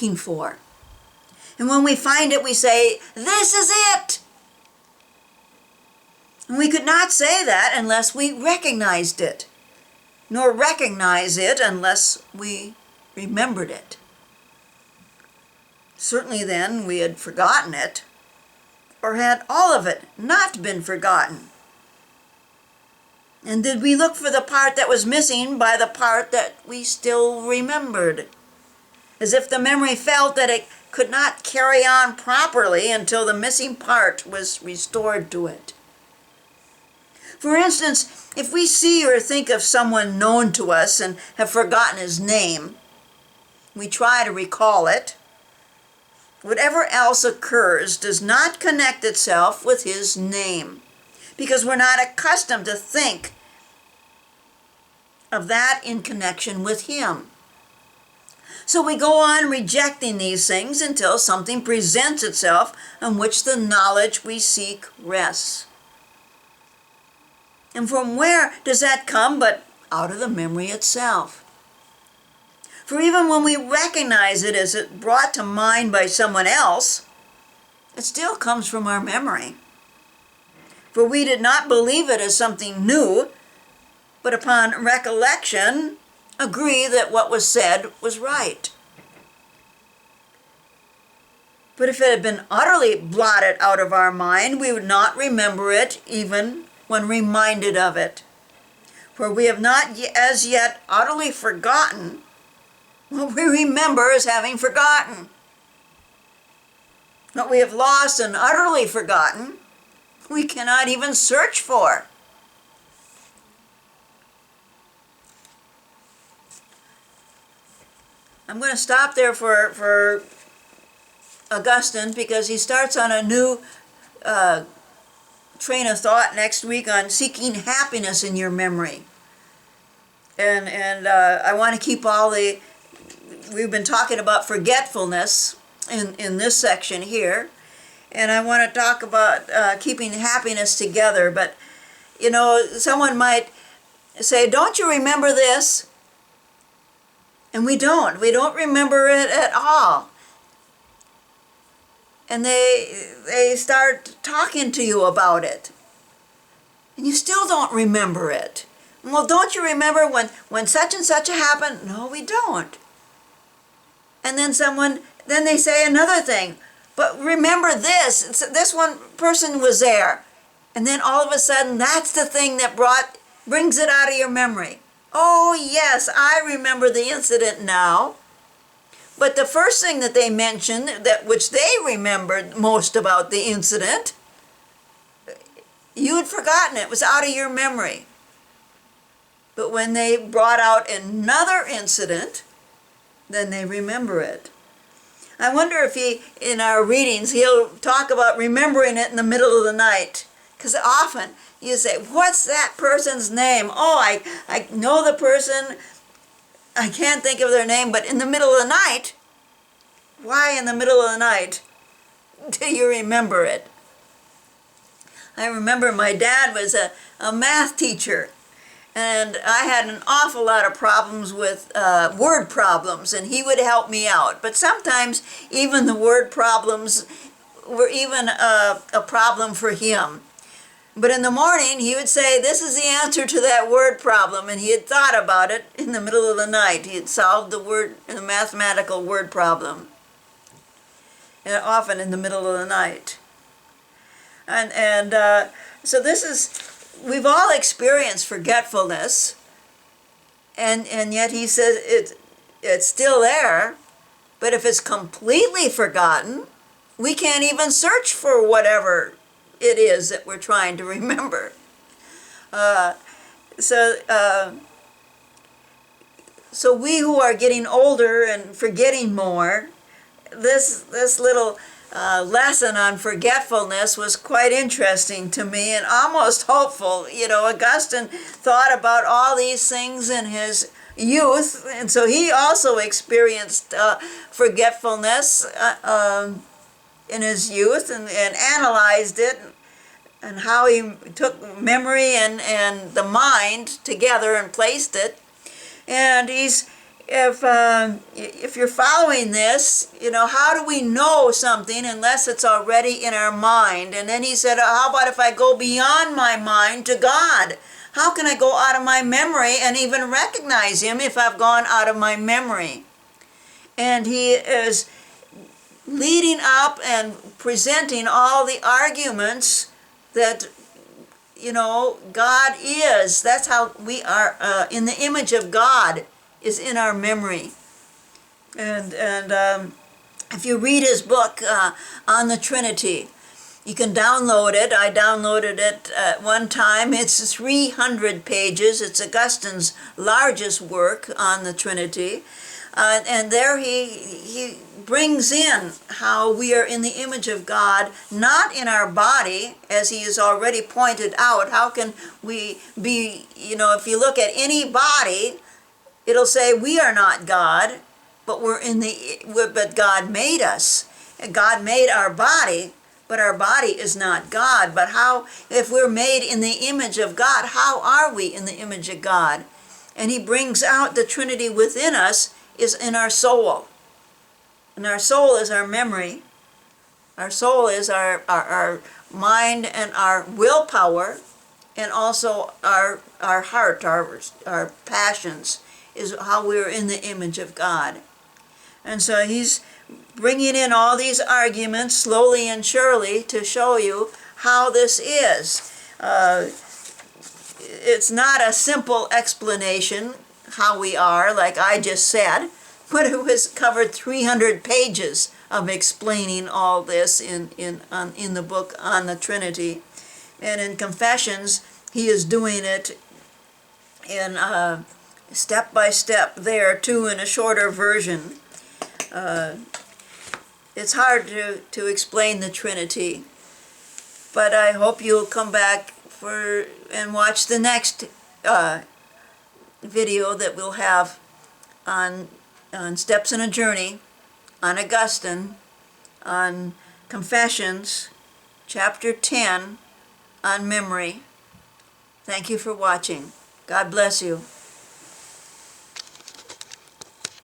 looking for. And when we find it, we say, "This is it." And we could not say that unless we recognized it, nor recognize it unless we remembered it. Certainly then we had forgotten it, or had all of it not been forgotten? And did we look for the part that was missing by the part that we still remembered? As if the memory felt that it could not carry on properly until the missing part was restored to it. For instance, if we see or think of someone known to us and have forgotten his name, we try to recall it. Whatever else occurs does not connect itself with his name, because we're not accustomed to think of that in connection with him. So we go on rejecting these things until something presents itself on which the knowledge we seek rests. And from where does that come but out of the memory itself? For even when we recognize it as it brought to mind by someone else, it still comes from our memory. For we did not believe it as something new, but upon recollection, agree that what was said was right. But if it had been utterly blotted out of our mind, we would not remember it even when reminded of it. For we have not as yet utterly forgotten what we remember as having forgotten. What we have lost and utterly forgotten, we cannot even search for. I'm going to stop there for Augustine, because he starts on a new train of thought next week on seeking happiness in your memory. And I want to keep we've been talking about forgetfulness in this section here, and I want to talk about keeping happiness together. But, someone might say, "Don't you remember this?" And we don't. We don't remember it at all. And they start talking to you about it. And you still don't remember it. "Well, don't you remember when such and such happened?" No, we don't. And then they say another thing. "But remember this, this one person was there." And then all of a sudden, that's the thing that brings it out of your memory. "Oh yes, I remember the incident now." But the first thing that they mentioned, which they remembered most about the incident, you had forgotten it. It was out of your memory. But when they brought out another incident, then they remember it. I wonder if in our readings, he'll talk about remembering it in the middle of the night. Because often you say, "What's that person's name?" "Oh, I know the person. I can't think of their name," but in the middle of the night, why in the middle of the night do you remember it? I remember my dad was a math teacher, and I had an awful lot of problems with word problems, and he would help me out. But sometimes even the word problems were even a problem for him. But in the morning, he would say, "This is the answer to that word problem," and he had thought about it in the middle of the night. He had solved the mathematical word problem, and often in the middle of the night. And so we've all experienced forgetfulness, and yet he says it's still there. But if it's completely forgotten, we can't even search for whatever it is that we're trying to remember. So we who are getting older and forgetting more, this little lesson on forgetfulness was quite interesting to me and almost hopeful. Augustine thought about all these things in his youth, and so he also experienced forgetfulness in his youth, and analyzed it, and how he took memory and the mind together and placed it. And he's if you're following this, how do we know something unless it's already in our mind? And then he said, how about if I go beyond my mind to God? How can I go out of my memory and even recognize him if I've gone out of my memory? And he is leading up and presenting all the arguments that God is. That's how we are in the image of God, is in our memory. And if you read his book on the Trinity, you can download it. I downloaded it at one time. It's 300 pages. It's Augustine's largest work on the Trinity. And there he brings in how we are in the image of God, not in our body, as he has already pointed out. How can we be, if you look at any body, it'll say we are not God, but but God made us. And God made our body, but our body is not God. But how, if we're made in the image of God, how are we in the image of God? And he brings out the Trinity within us is in our soul. And our soul is our memory. Our soul is our mind and our willpower, and also our heart, our passions, is how we're in the image of God. And so he's bringing in all these arguments slowly and surely to show you how this is. It's not a simple explanation how we are, like I just said, but it was covered 300 pages of explaining all this in the book on the Trinity. And in Confessions, he is doing it in step by step there too, in a shorter version. It's hard to explain the Trinity, but I hope you'll come back and watch the next video that we'll have on Steps in a Journey, on Augustine, on Confessions, chapter 10, on memory. Thank you for watching. God bless you.